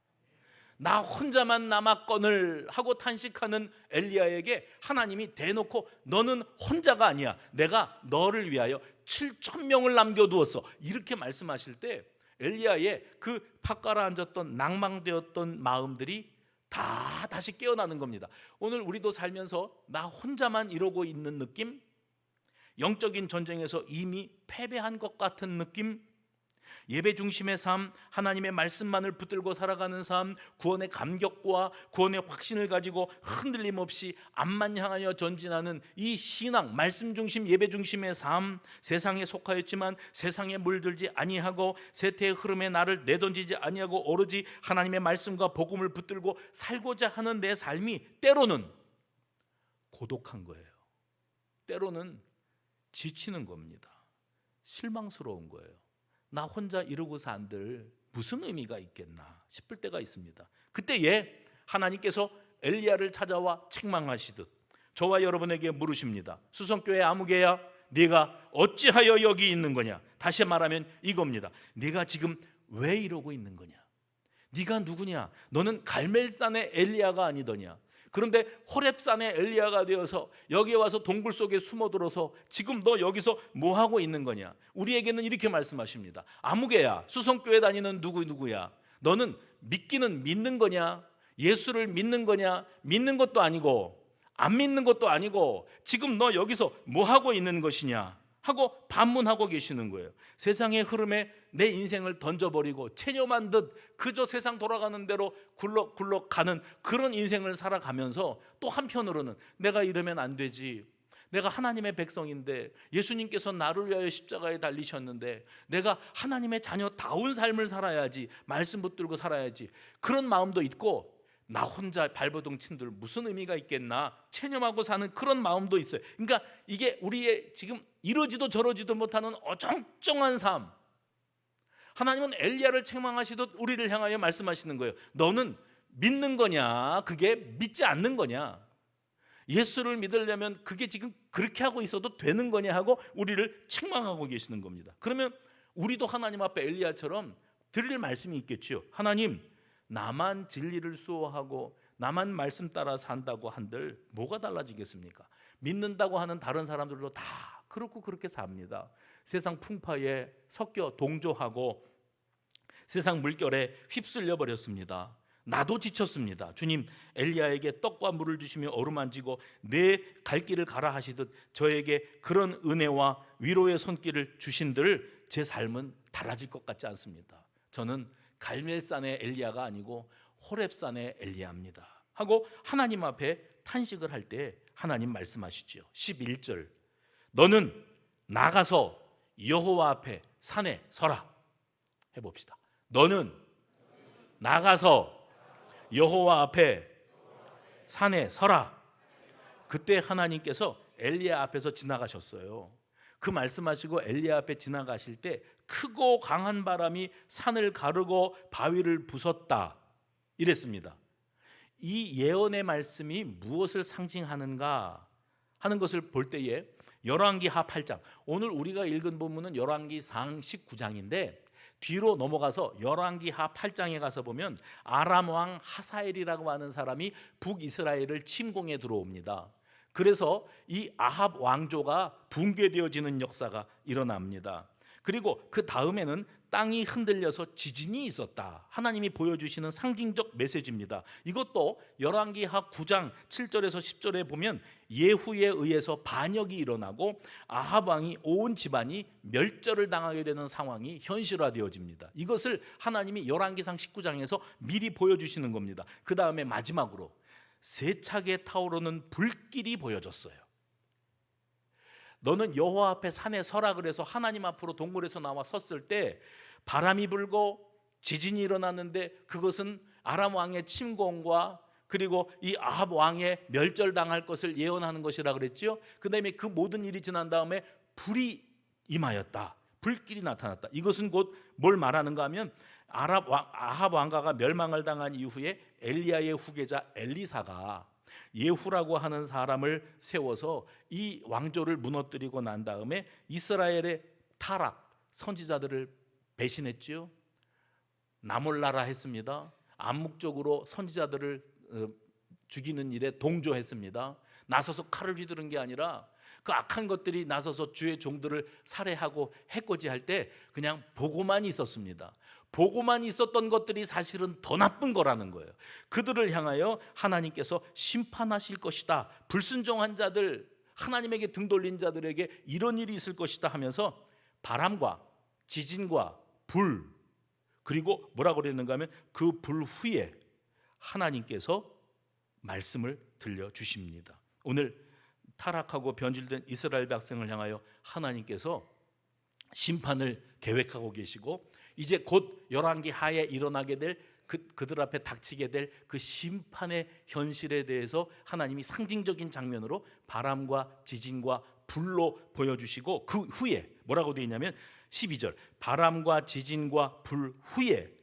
Speaker 1: 나 혼자만 남았거늘 하고 탄식하는 엘리야에게 하나님이 대놓고 너는 혼자가 아니야, 내가 너를 위하여 7,000명을 남겨두었어, 이렇게 말씀하실 때 엘리야의 그 팍 가라앉았던 낭망되었던 마음들이 다 다시 깨어나는 겁니다. 오늘 우리도 살면서 나 혼자만 이러고 있는 느낌, 영적인 전쟁에서 이미 패배한 것 같은 느낌, 예배 중심의 삶, 하나님의 말씀만을 붙들고 살아가는 삶, 구원의 감격과 구원의 확신을 가지고 흔들림 없이 앞만 향하여 전진하는 이 신앙, 말씀 중심, 예배 중심의 삶, 세상에 속하였지만 세상에 물들지 아니하고 세태의 흐름에 나를 내던지지 아니하고 오로지 하나님의 말씀과 복음을 붙들고 살고자 하는 내 삶이 때로는 고독한 거예요. 때로는 지치는 겁니다. 실망스러운 거예요. 나 혼자 이러고 산들 무슨 의미가 있겠나 싶을 때가 있습니다. 그때에 하나님께서 엘리야를 찾아와 책망하시듯 저와 여러분에게 물으십니다. 수성교회 아무개야, 네가 어찌하여 여기 있는 거냐? 다시 말하면 이겁니다. 네가 지금 왜 이러고 있는 거냐? 네가 누구냐? 너는 갈멜산의 엘리야가 아니더냐? 그런데 호렙산의 엘리야가 되어서 여기에 와서 동굴 속에 숨어들어서 지금 너 여기서 뭐하고 있는 거냐? 우리에게는 이렇게 말씀하십니다. 아무개야, 수성교회 다니는 누구야? 너는 믿기는 믿는 거냐? 예수를 믿는 거냐? 믿는 것도 아니고 안 믿는 것도 아니고 지금 너 여기서 뭐하고 있는 것이냐? 하고 반문하고 계시는 거예요. 세상의 흐름에 내 인생을 던져버리고 체념한 듯 그저 세상 돌아가는 대로 굴러굴러 가는 그런 인생을 살아가면서 또 한편으로는 내가 이러면 안 되지, 내가 하나님의 백성인데 예수님께서 나를 위하여 십자가에 달리셨는데 내가 하나님의 자녀다운 삶을 살아야지, 말씀 붙들고 살아야지, 그런 마음도 있고 나 혼자 발버둥 친들 무슨 의미가 있겠나 체념하고 사는 그런 마음도 있어요. 그러니까 이게 우리의 지금 이러지도 저러지도 못하는 어정쩡한 삶. 하나님은 엘리야를 책망하시듯 우리를 향하여 말씀하시는 거예요. 너는 믿는 거냐? 그게 믿지 않는 거냐? 예수를 믿으려면 그게 지금 그렇게 하고 있어도 되는 거냐 하고 우리를 책망하고 계시는 겁니다. 그러면 우리도 하나님 앞에 엘리야처럼 드릴 말씀이 있겠죠. 하나님, 나만 진리를 수호하고 나만 말씀 따라 산다고 한들 뭐가 달라지겠습니까? 믿는다고 하는 다른 사람들도 다 그렇고 그렇게 삽니다. 세상 풍파에 섞여 동조하고 세상 물결에 휩쓸려 버렸습니다. 나도 지쳤습니다. 주님, 엘리야에게 떡과 물을 주시며 어루만지고 내 갈 길을 가라 하시듯 저에게 그런 은혜와 위로의 손길을 주신들 제 삶은 달라질 것 같지 않습니다. 저는 갈멜산의 엘리야가 아니고 호렙산의 엘리야입니다 하고 하나님 앞에 탄식을 할 때 하나님 말씀하시죠. 11절, 너는 나가서 여호와 앞에 산에 서라. 해봅시다. 너는 나가서 여호와 앞에 산에 서라. 그때 하나님께서 엘리야 앞에서 지나가셨어요. 그 말씀하시고 엘리야 앞에 지나가실 때 크고 강한 바람이 산을 가르고 바위를 부쉈다 이랬습니다. 이 예언의 말씀이 무엇을 상징하는가 하는 것을 볼 때에 열왕기하 8장, 오늘 우리가 읽은 본문은 열왕기상 19장인데 뒤로 넘어가서 열왕기하 8장에 가서 보면 아람 왕 하사엘이라고 하는 사람이 북이스라엘을 침공해 들어옵니다. 그래서 이 아합 왕조가 붕괴되어지는 역사가 일어납니다. 그리고 그 다음에는 땅이 흔들려서 지진이 있었다. 하나님이 보여주시는 상징적 메시지입니다. 이것도 열왕기하 9장 7절에서 10절에 보면 예후에 의해서 반역이 일어나고 아합 왕이 온 집안이 멸절을 당하게 되는 상황이 현실화되어집니다. 이것을 하나님이 열왕기상 19장에서 미리 보여주시는 겁니다. 그 다음에 마지막으로 세차게 타오르는 불길이 보여졌어요. 너는 여호와 앞에 산에 서라 그래서 하나님 앞으로 동굴에서 나와 섰을 때 바람이 불고 지진이 일어났는데 그것은 아람 왕의 침공과 그리고 이 아합 왕의 멸절당할 것을 예언하는 것이라 그랬죠. 그 다음에 그 모든 일이 지난 다음에 불이 임하였다. 불길이 나타났다. 이것은 곧 뭘 말하는가 하면 아합 왕가가 멸망을 당한 이후에 엘리야의 후계자 엘리사가 예후라고 하는 사람을 세워서 이 왕조를 무너뜨리고 난 다음에 이스라엘의 타락, 선지자들을 배신했지요. 나몰라라 했습니다. 암묵적으로 선지자들을 죽이는 일에 동조했습니다. 나서서 칼을 휘두른 게 아니라 그 악한 것들이 나서서 주의 종들을 살해하고 해코지할 때 그냥 보고만 있었습니다. 보고만 있었던 것들이 사실은 더 나쁜 거라는 거예요. 그들을 향하여 하나님께서 심판하실 것이다. 불순종한 자들, 하나님에게 등 돌린 자들에게 이런 일이 있을 것이다 하면서 바람과 지진과 불, 그리고 뭐라고 그랬는가 하면 그 불 후에 하나님께서 말씀을 들려주십니다. 오늘 타락하고 변질된 이스라엘 백성을 향하여 하나님께서 심판을 계획하고 계시고 이제 곧 열왕기 하에 일어나게 될 그들 앞에 닥치게 될 그 심판의 현실에 대해서 하나님이 상징적인 장면으로 바람과 지진과 불로 보여주시고 그 후에 뭐라고 되어 있냐면 12절 바람과 지진과 불 후에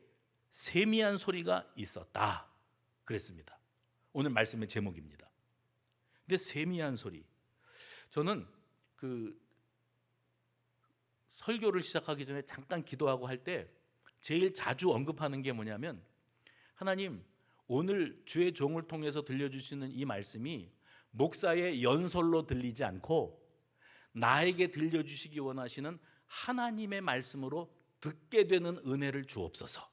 Speaker 1: 세미한 소리가 있었다 그랬습니다. 오늘 말씀의 제목입니다. 근데 세미한 소리, 저는 그 설교를 시작하기 전에 잠깐 기도하고 할 때 제일 자주 언급하는 게 뭐냐면 하나님 오늘 주의 종을 통해서 들려주시는 이 말씀이 목사의 연설로 들리지 않고 나에게 들려주시기 원하시는 하나님의 말씀으로 듣게 되는 은혜를 주옵소서.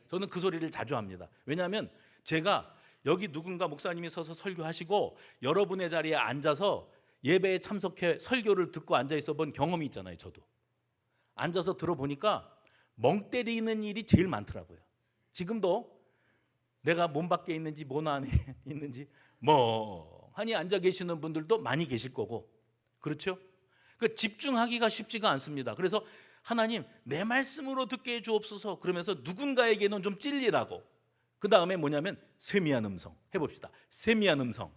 Speaker 1: 저는 그 소리를 자주 합니다. 왜냐하면 제가 여기 누군가 목사님이 서서 설교하시고 여러분의 자리에 앉아서 예배에 참석해 설교를 듣고 앉아 있어 본 경험이 있잖아요. 저도 앉아서 들어보니까 멍 때리는 일이 제일 많더라고요. 지금도 내가 몸 밖에 있는지 몸 안에 있는지 멍하니 앉아 계시는 분들도 많이 계실 거고, 그렇죠? 그 집중하기가 쉽지가 않습니다. 그래서 하나님 내 말씀으로 듣게 해주옵소서 그러면서 누군가에게는 좀 찔리라고, 그 다음에 뭐냐면 세미한 음성 해봅시다. 세미한 음성.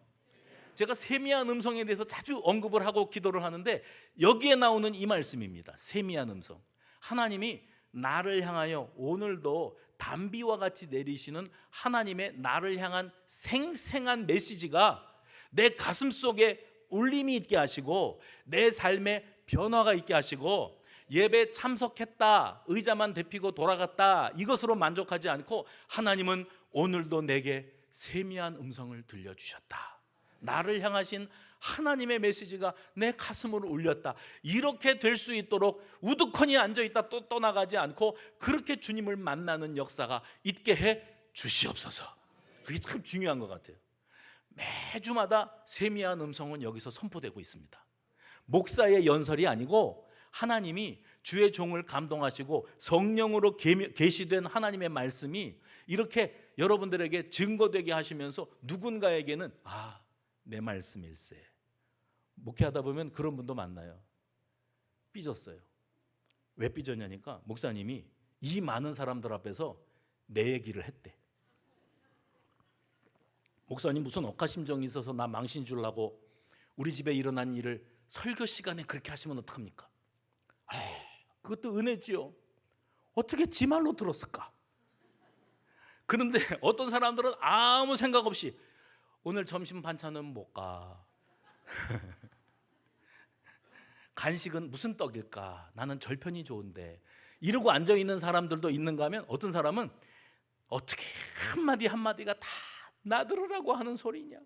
Speaker 1: 제가 세미한 음성에 대해서 자주 언급을 하고 기도를 하는데 여기에 나오는 이 말씀입니다. 세미한 음성. 하나님이 나를 향하여 오늘도 단비와 같이 내리시는 하나님의 나를 향한 생생한 메시지가 내 가슴 속에 울림이 있게 하시고 내 삶에 변화가 있게 하시고 예배 참석했다, 의자만 데피고 돌아갔다, 이것으로 만족하지 않고 하나님은 오늘도 내게 세미한 음성을 들려주셨다. 나를 향하신 하나님의 메시지가 내 가슴으로 울렸다. 이렇게 될 수 있도록 우두커니 앉아있다 또 떠나가지 않고 그렇게 주님을 만나는 역사가 있게 해 주시옵소서. 그게 참 중요한 것 같아요. 매주마다 세미한 음성은 여기서 선포되고 있습니다. 목사의 연설이 아니고 하나님이 주의 종을 감동하시고 성령으로 계시된 하나님의 말씀이 이렇게 여러분들에게 증거되게 하시면서 누군가에게는 내 말씀일세. 목회하다 보면 그런 분도 만나요. 삐졌어요. 왜 삐졌냐니까 목사님이 이 많은 사람들 앞에서 내 얘기를 했대. 목사님 무슨 억하심정이 있어서 나 망신 주려고 우리 집에 일어난 일을 설교 시간에 그렇게 하시면 어떡합니까? 그것도 은혜지요. 어떻게 지 말로 들었을까? 그런데 어떤 사람들은 아무 생각 없이 오늘 점심 반찬은 못 가. 간식은 무슨 떡일까? 나는 절편이 좋은데. 이러고 앉아있는 사람들도 있는가 하면 어떤 사람은 어떻게 한마디 한마디가 다 나들으라고 하는 소리냐?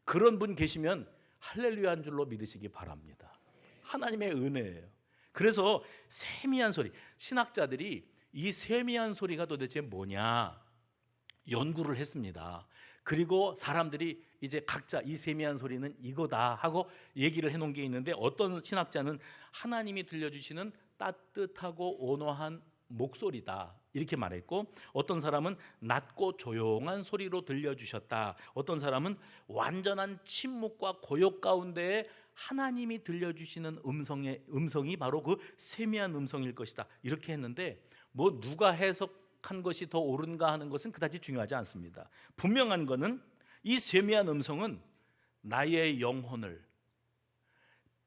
Speaker 1: 그런 분 계시면 할렐루야인 줄로 믿으시기 바랍니다. 하나님의 은혜예요. 그래서 세미한 소리, 신학자들이 이 세미한 소리가 도대체 뭐냐 연구를 했습니다. 그리고 사람들이 이제 각자 이 세미한 소리는 이거다 하고 얘기를 해놓은 게 있는데 어떤 신학자는 하나님이 들려주시는 따뜻하고 온화한 목소리다 이렇게 말했고, 어떤 사람은 낮고 조용한 소리로 들려주셨다, 어떤 사람은 완전한 침묵과 고요 가운데에 하나님이 들려주시는 음성이 바로 그 세미한 음성일 것이다 이렇게 했는데, 뭐 누가 해석한 것이 더 옳은가 하는 것은 그다지 중요하지 않습니다. 분명한 것은 이 세미한 음성은 나의 영혼을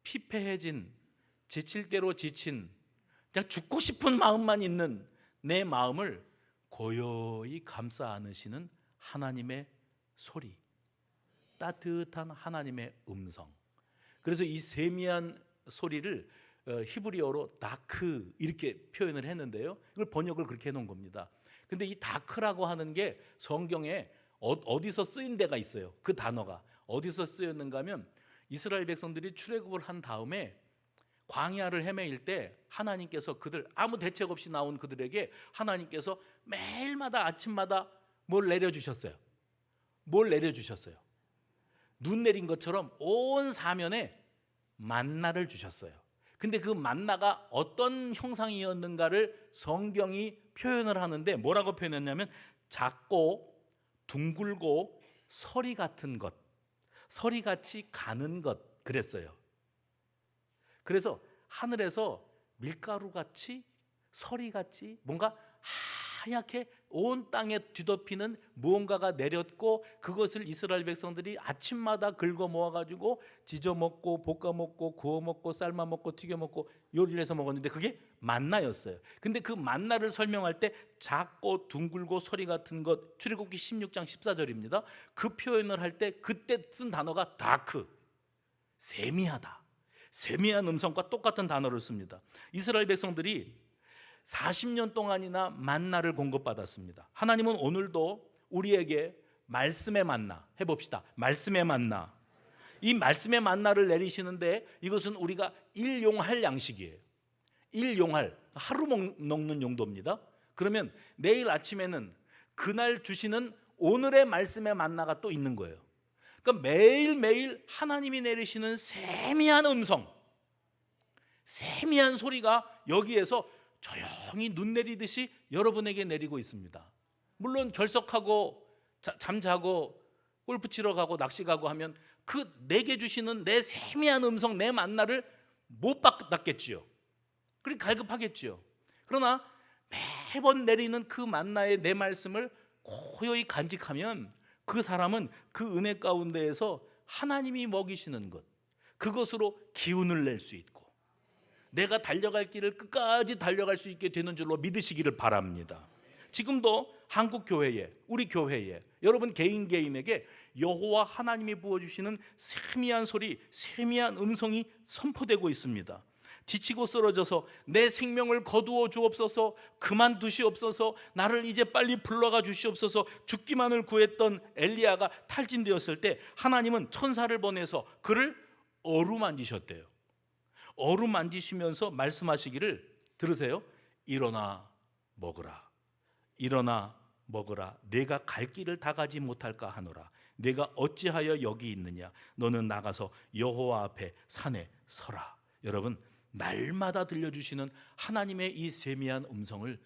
Speaker 1: 피폐해진 지칠 대로 지친, 그냥 죽고 싶은 마음만 있는 내 마음을 고요히 감싸 안으시는 하나님의 소리, 따뜻한 하나님의 음성. 그래서 이 세미한 소리를 히브리어로 다크 이렇게 표현을 했는데요, 이걸 번역을 그렇게 해놓은 겁니다. 근데 이 다크라고 하는 게 성경에 어디서 쓰인 데가 있어요. 그 단어가 어디서 쓰였는가 하면 이스라엘 백성들이 출애굽을 한 다음에 광야를 헤매일 때 하나님께서 그들, 아무 대책 없이 나온 그들에게 하나님께서 매일마다 아침마다 뭘 내려주셨어요. 뭘 내려주셨어요? 눈 내린 것처럼 온 사면에 만나를 주셨어요. 근데 그 만나가 어떤 형상이었는가를 성경이 표현을 하는데 뭐라고 표현했냐면 작고 둥글고 서리 같은 것, 서리같이 가는 것 그랬어요. 그래서 하늘에서 밀가루같이 서리같이 뭔가 하얗게 온 땅에 뒤덮이는 무언가가 내렸고, 그것을 이스라엘 백성들이 아침마다 긁어 모아가지고 지져 먹고 볶아 먹고 구워 먹고 삶아 먹고 튀겨 먹고 요리를 해서 먹었는데 그게 만나였어요. 근데 그 만나를 설명할 때 작고 둥글고 서리 같은 것, 출애굽기 16장 14절입니다. 그 표현을 할 때 그때 쓴 단어가 다크, 세미하다, 세미한 음성과 똑같은 단어를 씁니다. 이스라엘 백성들이 40년 동안이나 만나를 공급받았습니다. 하나님은 오늘도 우리에게 말씀의 만나, 해봅시다. 말씀의 만나. 이 말씀의 만나를 내리시는데 이것은 우리가 일용할 양식이에요. 일용할, 하루 먹는 용도입니다. 그러면 내일 아침에는 그날 주시는 오늘의 말씀의 만나가 또 있는 거예요. 그러니까 매일매일 하나님이 내리시는 세미한 음성, 세미한 소리가 여기에서 조용히 눈 내리듯이 여러분에게 내리고 있습니다. 물론 결석하고 잠자고 골프 치러 가고 낚시 가고 하면 그 내게 주시는 내 세미한 음성, 내 만나를 못 받겠지요. 그러니 갈급하겠지요. 그러나 매번 내리는 그 만나의 내 말씀을 고요히 간직하면 그 사람은 그 은혜 가운데에서 하나님이 먹이시는 것, 그것으로 기운을 낼 수 있고 내가 달려갈 길을 끝까지 달려갈 수 있게 되는 줄로 믿으시기를 바랍니다. 지금도 한국 교회에, 우리 교회에, 여러분 개인에게 여호와 하나님이 부어주시는 세미한 소리, 세미한 음성이 선포되고 있습니다. 지치고 쓰러져서 내 생명을 거두어 주옵소서, 그만두시옵소서, 나를 이제 빨리 불러가 주시옵소서 죽기만을 구했던 엘리야가 탈진되었을 때 하나님은 천사를 보내서 그를 어루만지셨대요. 어루만지시면서 말씀하시기를, 들으세요. 일어나 먹으라, 일어나 먹으라. 내가 갈 길을 다 가지 못할까 하노라. 내가 어찌하여 여기 있느냐. 너는 나가서 여호와 앞에 산에 서라. 여러분, 날마다 들려주시는 하나님의 이 세미한 음성을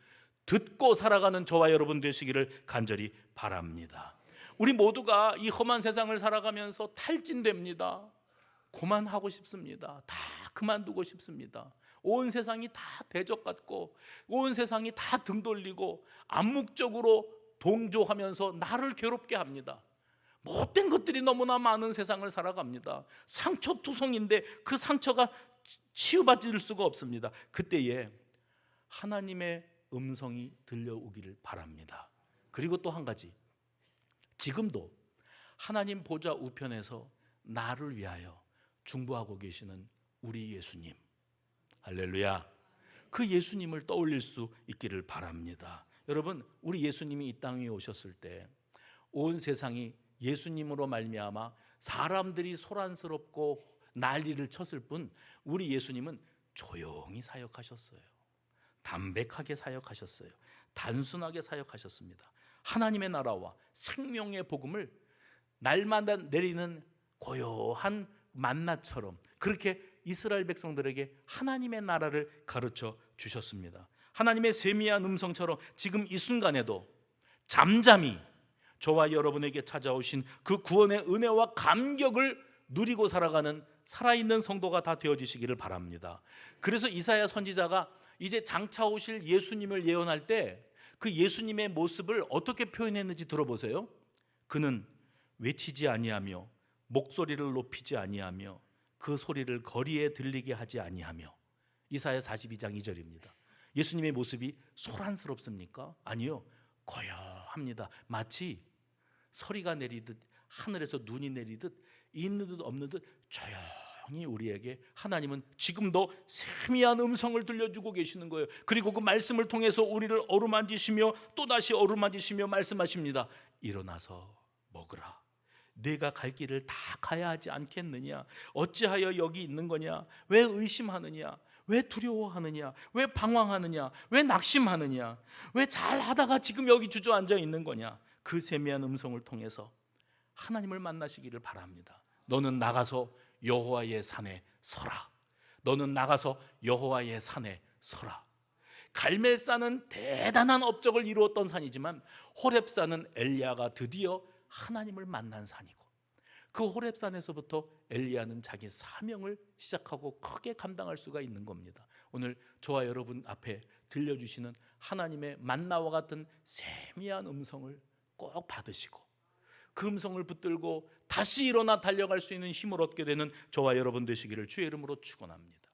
Speaker 1: 듣고 살아가는 저와 여러분 되시기를 간절히 바랍니다. 우리 모두가 이 험한 세상을 살아가면서 탈진됩니다. 그만하고 싶습니다. 다 그만두고 싶습니다. 온 세상이 다 대적 같고 온 세상이 다 등 돌리고 암묵적으로 동조하면서 나를 괴롭게 합니다. 못된 것들이 너무나 많은 세상을 살아갑니다. 상처투성인데 그 상처가 치유받을 수가 없습니다. 그때에 하나님의 음성이 들려오기를 바랍니다. 그리고 또 한 가지, 지금도 하나님 보좌 우편에서 나를 위하여 중보하고 계시는 우리 예수님, 할렐루야, 그 예수님을 떠올릴 수 있기를 바랍니다. 여러분, 우리 예수님이 이 땅에 오셨을 때 온 세상이 예수님으로 말미암아 사람들이 소란스럽고 난리를 쳤을 뿐 우리 예수님은 조용히 사역하셨어요. 담백하게 사역하셨어요. 단순하게 사역하셨습니다. 하나님의 나라와 생명의 복음을 날마다 내리는 고요한 만나처럼 그렇게 이스라엘 백성들에게 하나님의 나라를 가르쳐 주셨습니다. 하나님의 세미한 음성처럼 지금 이 순간에도 잠잠히 저와 여러분에게 찾아오신 그 구원의 은혜와 감격을 누리고 살아가는 살아있는 성도가 다 되어지시기를 바랍니다. 그래서 이사야 선지자가 이제 장차 오실 예수님을 예언할 때 그 예수님의 모습을 어떻게 표현했는지 들어보세요. 그는 외치지 아니하며 목소리를 높이지 아니하며 그 소리를 거리에 들리게 하지 아니하며 이사야 42장 2절입니다. 예수님의 모습이 소란스럽습니까? 아니요, 고요합니다. 마치 서리가 내리듯 하늘에서 눈이 내리듯 있는 듯 없는 듯 조용히 우리에게 하나님은 지금도 세미한 음성을 들려주고 계시는 거예요. 그리고 그 말씀을 통해서 우리를 어루만지시며 또다시 어루만지시며 말씀하십니다. 일어나서 먹으라. 내가 갈 길을 다 가야 하지 않겠느냐? 어찌하여 여기 있는 거냐? 왜 의심하느냐? 왜 두려워하느냐? 왜 방황하느냐? 왜 낙심하느냐? 왜 잘하다가 지금 여기 주저앉아 있는 거냐? 그 세미한 음성을 통해서 하나님을 만나시기를 바랍니다. 너는 나가서 여호와의 산에 서라. 너는 나가서 여호와의 산에 서라. 갈멜산은 대단한 업적을 이루었던 산이지만 호렙산은 엘리야가 드디어 하나님을 만난 산이고, 그 호렙산에서부터 엘리야는 자기 사명을 시작하고 크게 감당할 수가 있는 겁니다. 오늘 저와 여러분 앞에 들려주시는 하나님의 만나와 같은 세미한 음성을 꼭 받으시고 그 음성을 붙들고 다시 일어나 달려갈 수 있는 힘을 얻게 되는 저와 여러분 되시기를 주의 이름으로 축원합니다.